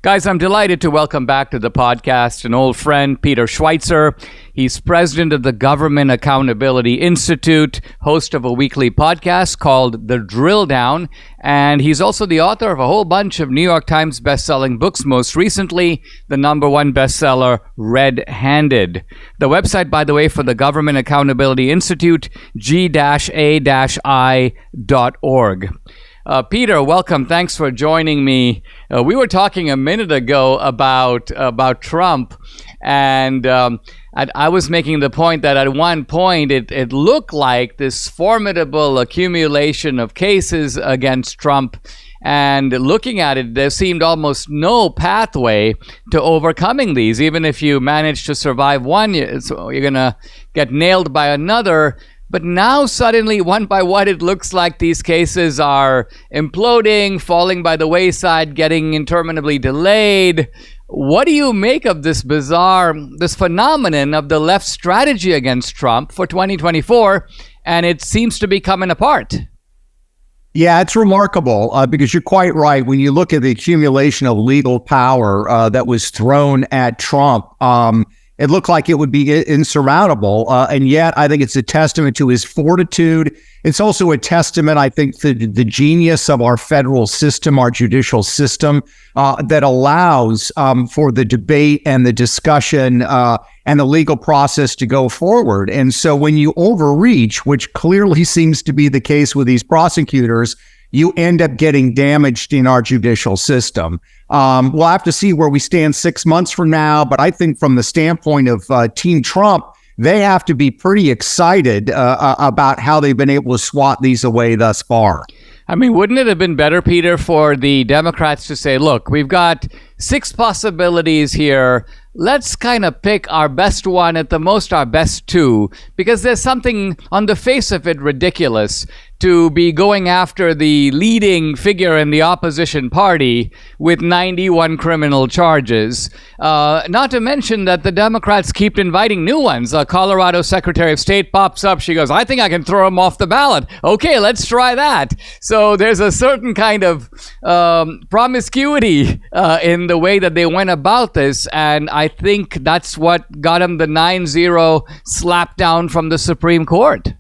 Guys, I'm delighted to welcome back to the podcast an old friend, Peter Schweizer. He's president of the Government Accountability Institute, host of a weekly podcast called The Drilldown, and he's also the author of a whole bunch of New York Times best-selling books, most recently the #1 bestseller, Red-Handed. The website, by the way, for the Government Accountability Institute, g-a-i.org. Peter, welcome. Thanks for joining me. We were talking a minute ago about Trump, and I was making the point that at one point it looked like this formidable accumulation of cases against Trump, and looking at it, there seemed almost no pathway to overcoming these. Even if you manage to survive one, you're going to get nailed by another. But now suddenly, one by one, it looks like these cases are imploding, falling by the wayside, getting interminably delayed. What do you make of this phenomenon of the left strategy against Trump for 2024? And it seems to be coming apart. Yeah, it's remarkable because you're quite right. When you look at the accumulation of legal power that was thrown at Trump, it looked like it would be insurmountable, and yet I think it's a testament to his fortitude. It's also a testament, I think, to the genius of our federal system, our judicial system, that allows for the debate and the discussion and the legal process to go forward. And so when you overreach, which clearly seems to be the case with these prosecutors, you end up getting damaged in our judicial system. We'll have to see where we stand 6 months from now, but I think from the standpoint of Team Trump, they have to be pretty excited about how they've been able to swat these away thus far. I mean, wouldn't it have been better, Peter, for the Democrats to say, look, we've got 6 possibilities here. Let's kind of pick our best one, at the most our best 2, because there's something on the face of it ridiculous to be going after the leading figure in the opposition party with 91 criminal charges. Not to mention that the Democrats keep inviting new ones. Colorado Secretary of State pops up. She goes, I think I can throw him off the ballot. Okay, let's try that. So there's a certain kind of promiscuity in the way that they went about this. And I think that's what got him the 9-0 slap down from the Supreme Court.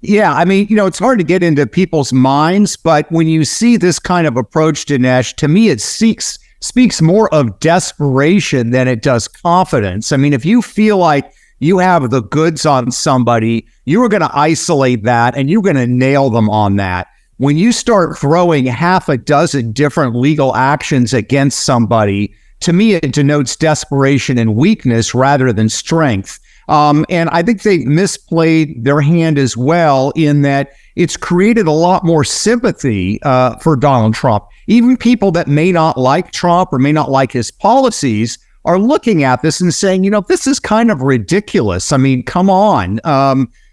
Yeah, I mean, it's hard to get into people's minds, but when you see this kind of approach, Dinesh, to me, it speaks more of desperation than it does confidence. I mean, if you feel like you have the goods on somebody, you are going to isolate that and you're going to nail them on that. When you start throwing half a dozen different legal actions against somebody, to me, it denotes desperation and weakness rather than strength. And I think they misplayed their hand as well in that it's created a lot more sympathy for Donald Trump. Even people that may not like Trump or may not like his policies are looking at this and saying, this is kind of ridiculous. I mean, come on.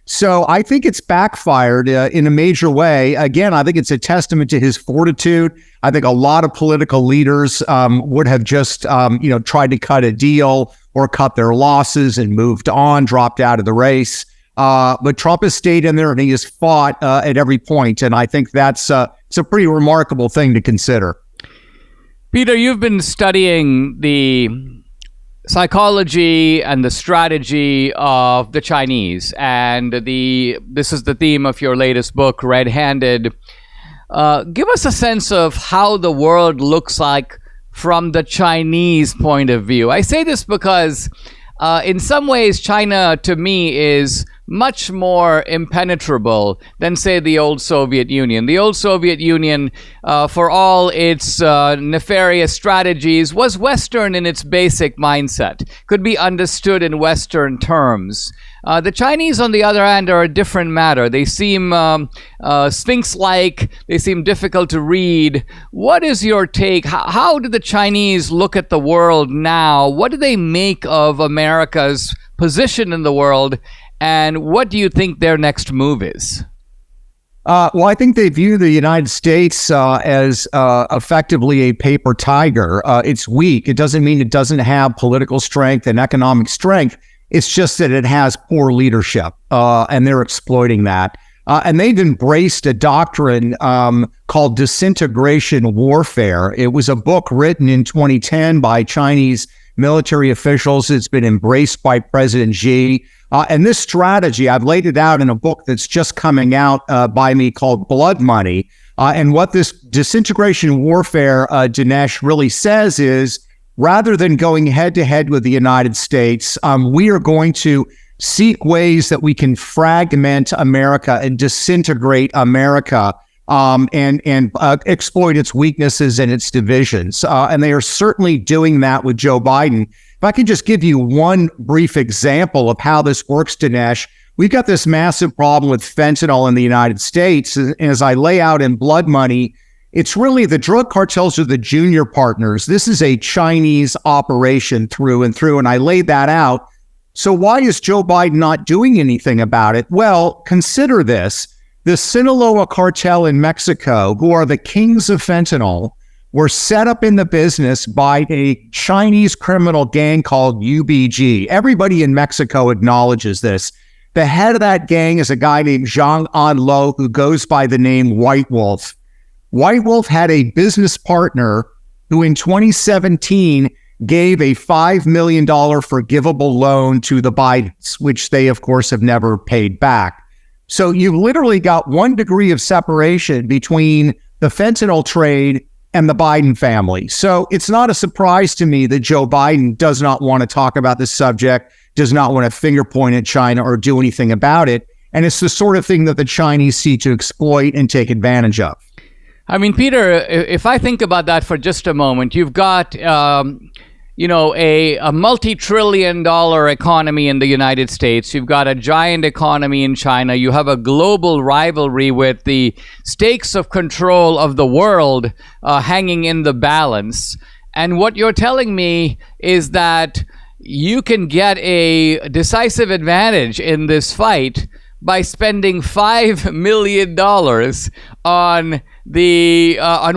So I think it's backfired in a major way. Again, I think it's a testament to his fortitude. I think a lot of political leaders would have just, tried to cut a deal or cut their losses and moved on, dropped out of the race. But Trump has stayed in there and he has fought at every point. And I think it's a pretty remarkable thing to consider. Peter, you've been studying the psychology and the strategy of the Chinese, and this is the theme of your latest book, Red-Handed. Give us a sense of how the world looks like from the Chinese point of view. I say this because in some ways, China, to me, is much more impenetrable than, say, the old Soviet Union. The old Soviet Union, for all its nefarious strategies, was Western in its basic mindset, could be understood in Western terms. The Chinese, on the other hand, are a different matter. They seem Sphinx-like. They seem difficult to read. What is your take? How do the Chinese look at the world now? What do they make of America's position in the world? And what do you think their next move is? Well, I think they view the United States as effectively a paper tiger. It's weak. It doesn't mean it doesn't have political strength and economic strength. It's just that it has poor leadership, and they're exploiting that. And they've embraced a doctrine called disintegration warfare. It was a book written in 2010 by Chinese military officials. It's been embraced by President Xi. And this strategy, I've laid it out in a book that's just coming out by me called Blood Money. And what this disintegration warfare, Dinesh, really says is, rather than going head-to-head with the United States, we are going to seek ways that we can fragment America and disintegrate America and exploit its weaknesses and its divisions. And they are certainly doing that with Joe Biden. If I can just give you one brief example of how this works, Dinesh, we've got this massive problem with fentanyl in the United States. And as I lay out in Blood Money, it's really the drug cartels are the junior partners. This is a Chinese operation through and through, and I laid that out. So why is Joe Biden not doing anything about it? Well, consider this. The Sinaloa cartel in Mexico, who are the kings of fentanyl, were set up in the business by a Chinese criminal gang called UBG. Everybody in Mexico acknowledges this. The head of that gang is a guy named Zhang Anlo, who goes by the name White Wolf. White Wolf had a business partner who in 2017 gave a $5 million forgivable loan to the Bidens, which they, of course, have never paid back. So you've literally got 1 degree of separation between the fentanyl trade and the Biden family. So it's not a surprise to me that Joe Biden does not want to talk about this subject, does not want to finger point at China or do anything about it. And it's the sort of thing that the Chinese see to exploit and take advantage of. I mean, Peter, if I think about that for just a moment, you've got, a multi-trillion-dollar economy in the United States. You've got a giant economy in China. You have a global rivalry with the stakes of control of the world hanging in the balance. And what you're telling me is that you can get a decisive advantage in this fight by spending $5 million on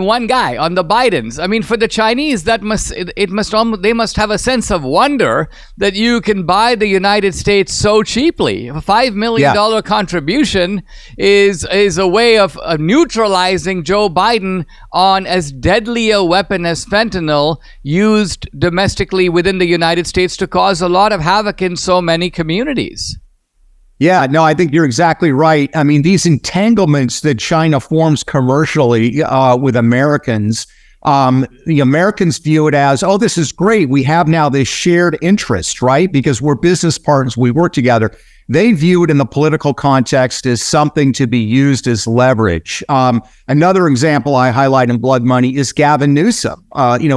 one guy, on the Bidens. I mean, for the Chinese, they must have a sense of wonder that you can buy the United States so cheaply. A $5 million contribution is a way of neutralizing Joe Biden on as deadly a weapon as fentanyl, used domestically within the United States to cause a lot of havoc in so many communities. Yeah, no, I think you're exactly right. I mean, these entanglements that China forms commercially with Americans, the Americans view it as, oh, this is great. We have now this shared interest, right? Because we're business partners. We work together. They view it in the political context as something to be used as leverage. Another example I highlight in Blood Money is Gavin Newsom.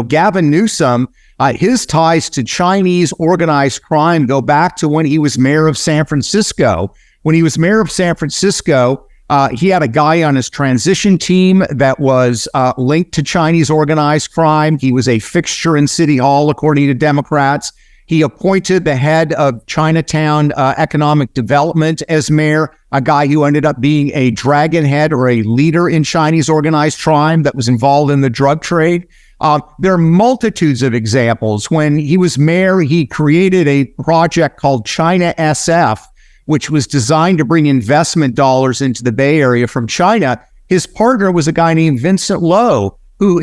Gavin Newsom, his ties to Chinese organized crime go back to when he was mayor of San Francisco. When he was mayor of San Francisco, he had a guy on his transition team that was linked to Chinese organized crime. He was a fixture in City Hall, according to Democrats. He appointed the head of Chinatown Economic Development as mayor, a guy who ended up being a dragonhead or a leader in Chinese organized crime that was involved in the drug trade. There are multitudes of examples. When he was mayor, he created a project called China SF, which was designed to bring investment dollars into the Bay Area from China. His partner was a guy named Vincent Lo, who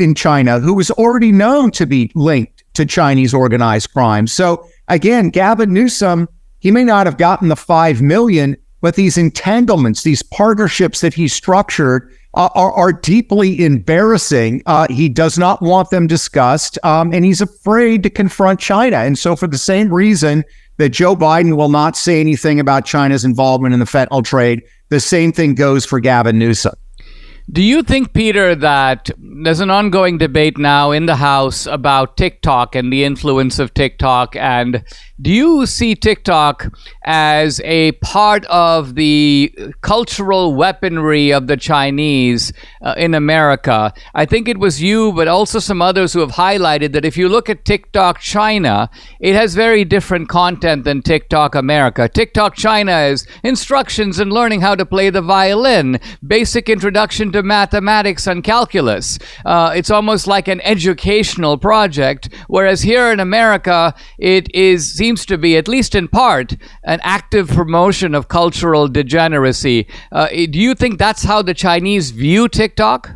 was already known to be linked to Chinese organized crime. So again, Gavin Newsom, he may not have gotten the $5 million, but these entanglements, these partnerships that he structured are deeply embarrassing. He does not want them discussed, and he's afraid to confront China. And so for the same reason that Joe Biden will not say anything about China's involvement in the fentanyl trade, the same thing goes for Gavin Newsom. Do you think, Peter, that there's an ongoing debate now in the House about TikTok and the influence of TikTok? And do you see TikTok as a part of the cultural weaponry of the Chinese in America? I think it was you, but also some others who have highlighted that if you look at TikTok China, it has very different content than TikTok America. TikTok China is instructions in learning how to play the violin, basic introduction to mathematics and calculus. It's almost like an educational project, whereas here in America, it seems seems to be, at least in part, an active promotion of cultural degeneracy. Do you think that's how the Chinese view TikTok?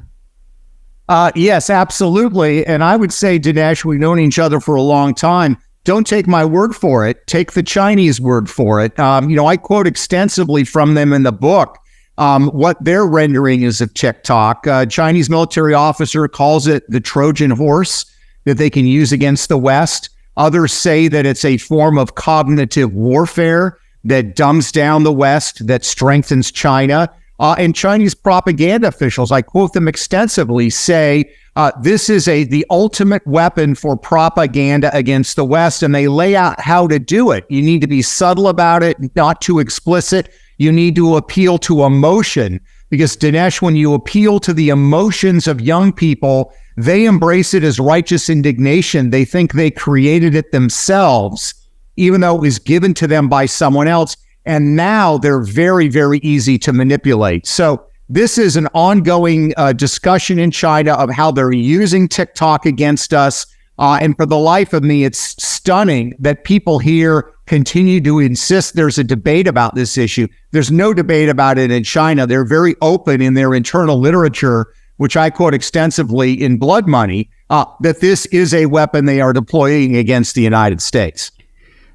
Yes, absolutely. And I would say, Dinesh, we've known each other for a long time. Don't take my word for it. Take the Chinese word for it. I quote extensively from them in the book what their rendering is of TikTok. A Chinese military officer calls it the Trojan horse that they can use against the West. Others say that it's a form of cognitive warfare that dumbs down the West, that strengthens China. And Chinese propaganda officials, I quote them extensively, say this is the ultimate weapon for propaganda against the West, and they lay out how to do it. You need to be subtle about it, not too explicit. You need to appeal to emotion, because Dinesh, when you appeal to the emotions of young people, they embrace it as righteous indignation. They think they created it themselves, even though it was given to them by someone else. And now they're very, very easy to manipulate. So this is an ongoing discussion in China of how they're using TikTok against us. And for the life of me, it's stunning that people here continue to insist there's a debate about this issue. There's no debate about it in China. They're very open in their internal literature, which I quote extensively in Blood Money, that this is a weapon they are deploying against the United States.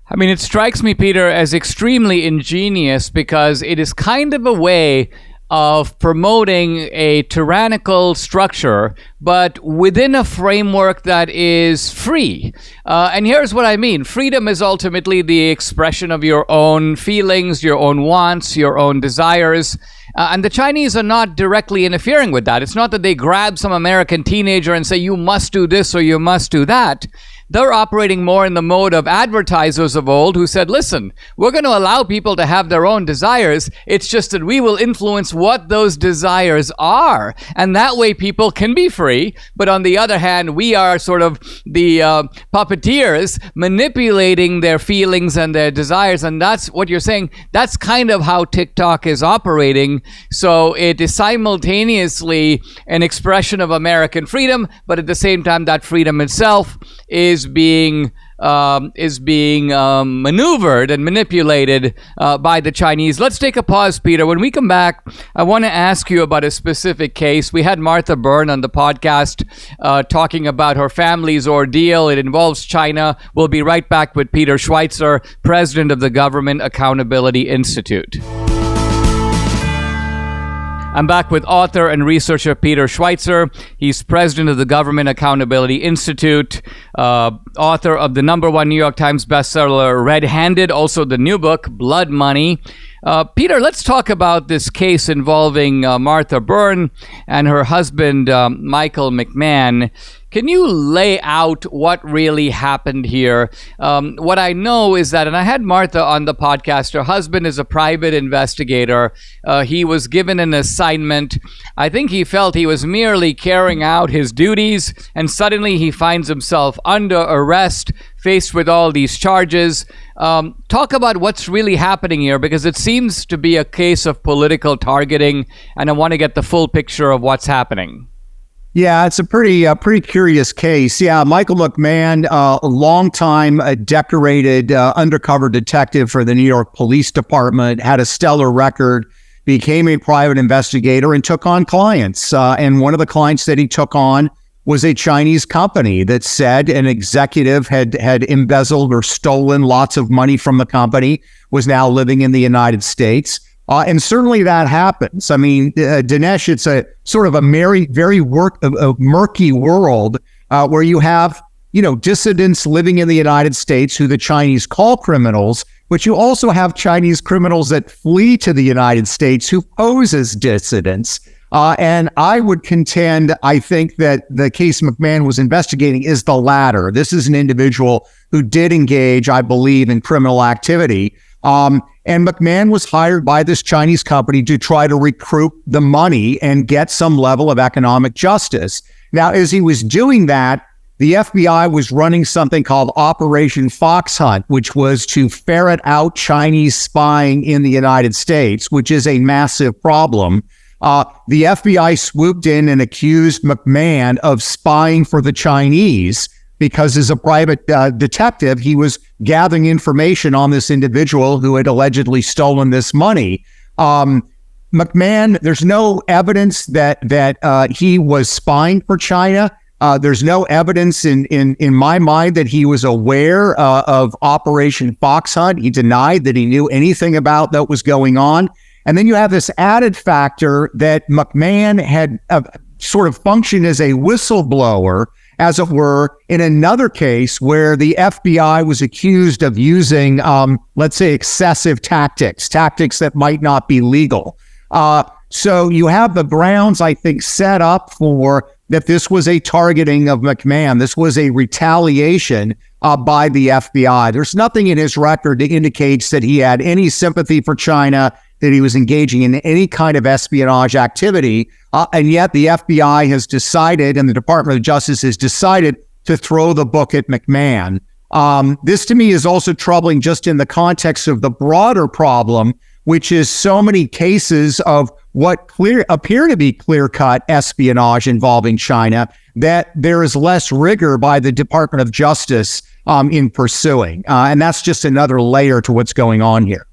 I mean, it strikes me, Peter, as extremely ingenious because it is kind of a way of promoting a tyrannical structure, but within a framework that is free. And here's what I mean. Freedom is ultimately the expression of your own feelings, your own wants, your own desires. And the Chinese are not directly interfering with that. It's not that they grab some American teenager and say, you must do this or you must do that. They're operating more in the mode of advertisers of old who said, listen, we're going to allow people to have their own desires. It's just that we will influence what those desires are. And that way people can be free. But on the other hand, we are sort of the puppeteers manipulating their feelings and their desires. And that's what you're saying. That's kind of how TikTok is operating. So it is simultaneously an expression of American freedom, but at the same time, that freedom itself is being maneuvered and manipulated by the Chinese. Let's take a pause, Peter. When we come back, I want to ask you about a specific case. We had Martha Byrne on the podcast talking about her family's ordeal. It involves China. We'll be right back with Peter Schweizer, president of the Government Accountability Institute. I'm back with author and researcher Peter Schweizer. He's president of the Government Accountability Institute, author of the #1 New York Times bestseller, Red Handed, also the new book, Blood Money. Peter, let's talk about this case involving Martha Byrne and her husband, Michael McMahon. Can you lay out what really happened here? What I know is that, and I had Martha on the podcast, her husband is a private investigator. He was given an assignment. I think he felt he was merely carrying out his duties, and suddenly he finds himself under arrest, faced with all these charges. Talk about what's really happening here, because it seems to be a case of political targeting, and I want to get the full picture of what's happening. Yeah, it's a pretty curious case. Yeah, Michael McMahon, a longtime decorated undercover detective for the New York Police Department, had a stellar record, became a private investigator, and took on clients. And one of the clients that he took on was a Chinese company that said an executive had embezzled or stolen lots of money from the company, was now living in the United States. And certainly that happens. I mean, Dinesh, it's a sort of a very murky world where you have, dissidents living in the United States who the Chinese call criminals, but you also have Chinese criminals that flee to the United States who pose as dissidents. And I would contend, I think that the case McMahon was investigating is the latter. This is an individual who did engage, I believe, in criminal activity. And McMahon was hired by this Chinese company to try to recruit the money and get some level of economic justice. Now, as he was doing that, the FBI was running something called Operation Fox Hunt, which was to ferret out Chinese spying in the United States, which is a massive problem. The FBI swooped in and accused McMahon of spying for the Chinese because as a private detective, he was gathering information on this individual who had allegedly stolen this money. McMahon, there's no evidence that he was spying for China. There's no evidence in my mind that he was aware of Operation Fox Hunt. He denied that he knew anything about that was going on. And then you have this added factor that McMahon had sort of functioned as a whistleblower, as it were, in another case where the FBI was accused of using, let's say, excessive tactics that might not be legal. So you have the grounds, I think, set up for that this was a targeting of McMahon. This was a retaliation by the FBI. There's nothing in his record that indicates that he had any sympathy for China, that he was engaging in any kind of espionage activity. And yet the FBI has decided, and the Department of Justice has decided, to throw the book at McMahon. This to me is also troubling just in the context of the broader problem, which is so many cases of what appear to be clear-cut espionage involving China, that there is less rigor by the Department of Justice in pursuing. And that's just another layer to what's going on here.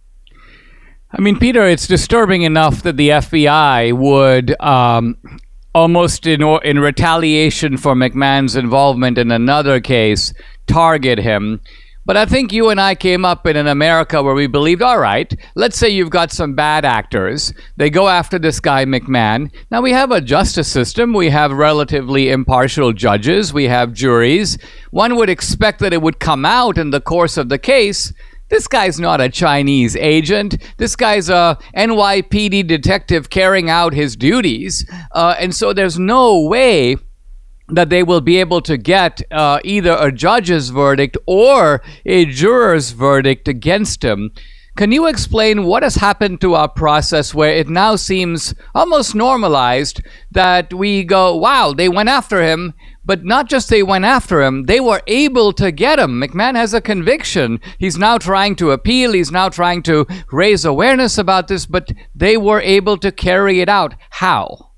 I mean, Peter, it's disturbing enough that the FBI would, almost in retaliation for McMahon's involvement in another case, target him. But I think you and I came up in an America where we believed, all right, let's say you've got some bad actors. They go after this guy, McMahon. Now, we have a justice system. We have relatively impartial judges. We have juries. One would expect that it would come out in the course of the case. This guy's not a Chinese agent. This guy's a NYPD detective carrying out his duties. And so there's no way that they will be able to get either a judge's verdict or a juror's verdict against him. Can you explain what has happened to our process where it now seems almost normalized that we go, wow, they went after him, but not just they went after him, they were able to get him. McMahon has a conviction. He's now trying to appeal. He's now trying to raise awareness about this, but they were able to carry it out. How?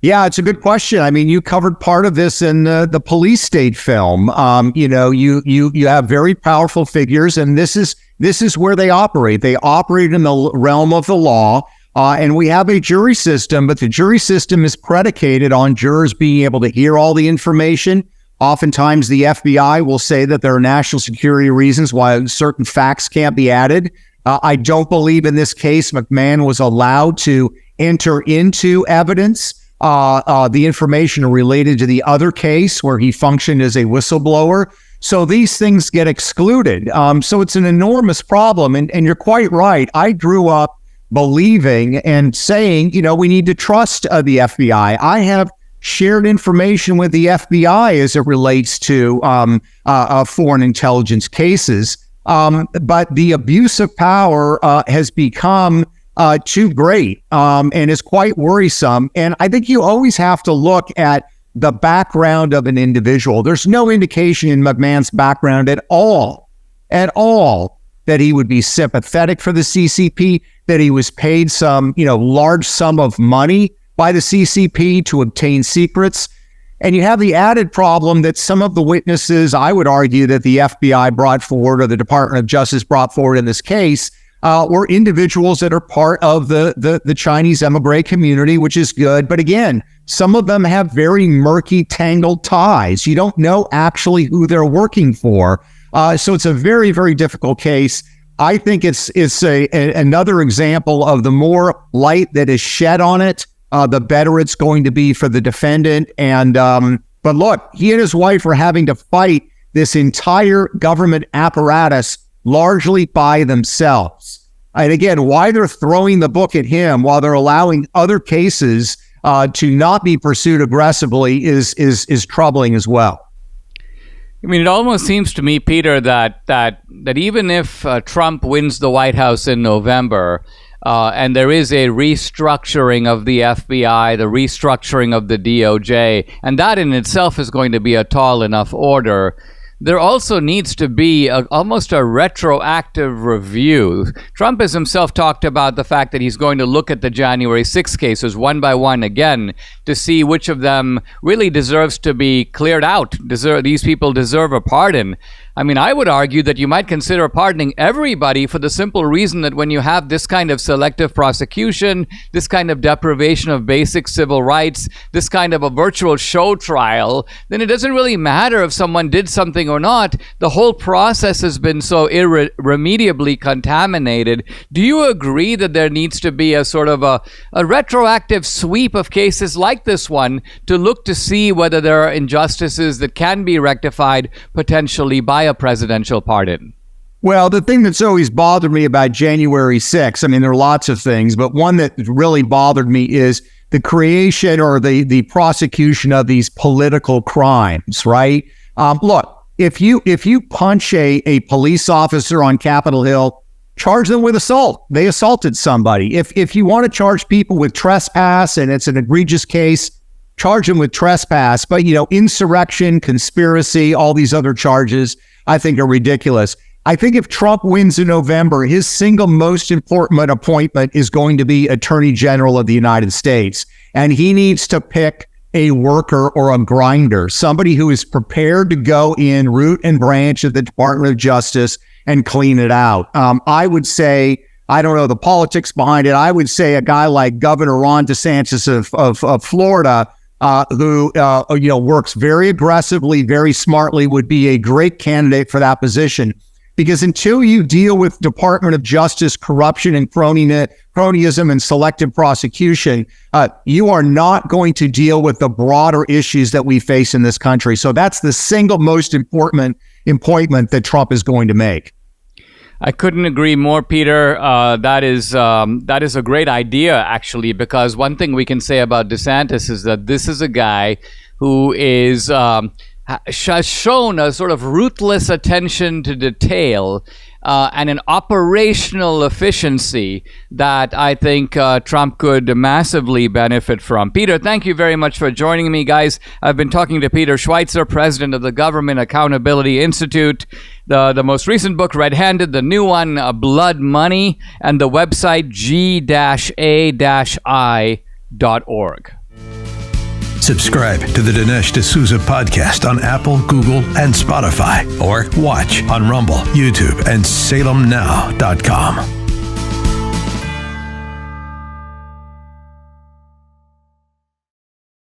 Yeah, it's a good question. I mean, you covered part of this in the Police State film. You have very powerful figures, and this is where they operate. They operate in the realm of the law, and we have a jury system, but the jury system is predicated on jurors being able to hear all the information. Oftentimes, the FBI will say that there are national security reasons why certain facts can't be added. I don't believe in this case McMahon was allowed to enter into evidence the information related to the other case where he functioned as a whistleblower. So these things get excluded. So it's an enormous problem. And you're quite right. I grew up believing and saying, we need to trust the FBI. I have shared information with the FBI as it relates to foreign intelligence cases. But the abuse of power has become too great and is quite worrisome. And I think you always have to look at the background of an individual. There's no indication in McMahon's background at all, that he would be sympathetic for the CCP, that he was paid some, large sum of money by the CCP to obtain secrets. And you have the added problem that some of the witnesses, I would argue, that the FBI brought forward or the Department of Justice brought forward in this case were individuals that are part of the Chinese emigre community, which is good. But again, some of them have very murky, tangled ties. You don't know actually who they're working for. So it's a very, very difficult case. I think it's another example of the more light that is shed on it, the better it's going to be for the defendant. And but look, he and his wife are having to fight this entire government apparatus largely by themselves. And again, why they're throwing the book at him while they're allowing other cases to not be pursued aggressively is troubling as well. I mean, it almost seems to me, Peter, that even if Trump wins the White House in November, and there is a restructuring of the FBI, the restructuring of the DOJ, and that in itself is going to be a tall enough order, there also needs to be almost a retroactive review. Trump has himself talked about the fact that he's going to look at the January 6 cases one by one again to see which of them really deserves to be cleared out. These people deserve a pardon. I mean, I would argue that you might consider pardoning everybody for the simple reason that when you have this kind of selective prosecution, this kind of deprivation of basic civil rights, this kind of a virtual show trial, then it doesn't really matter if someone did something or not. The whole process has been so irremediably contaminated. Do you agree that there needs to be a sort of a retroactive sweep of cases like this one to look to see whether there are injustices that can be rectified potentially by a presidential pardon? Well, the thing that's always bothered me about January 6th, I mean, there are lots of things, but one that really bothered me is the creation or the prosecution of these political crimes, right? Look, if you punch a police officer on Capitol Hill, charge them with assault. They assaulted somebody. If you want to charge people with trespass and it's an egregious case, charge them with trespass. But, insurrection, conspiracy, all these other charges, I think are ridiculous. I think if Trump wins in November, his single most important appointment is going to be Attorney General of the United States. And he needs to pick a worker or a grinder, somebody who is prepared to go in root and branch of the Department of Justice and clean it out. I would say, I don't know the politics behind it. I would say a guy like Governor Ron DeSantis of Florida, who works very aggressively, very smartly, would be a great candidate for that position. Because until you deal with Department of Justice corruption and cronyism and selective prosecution, you are not going to deal with the broader issues that we face in this country. So that's the single most important appointment that Trump is going to make. I couldn't agree more, Peter. That is a great idea, actually, because one thing we can say about DeSantis is that this is a guy who has shown a sort of ruthless attention to detail and an operational efficiency that I think Trump could massively benefit from. Peter, thank you very much for joining me, guys. I've been talking to Peter Schweizer, president of the Government Accountability Institute. The most recent book, Red Handed, the new one, Blood Money, and the website g-a-i.org. Subscribe to the Dinesh D'Souza podcast on Apple, Google, and Spotify, or watch on Rumble, YouTube, and salemnow.com.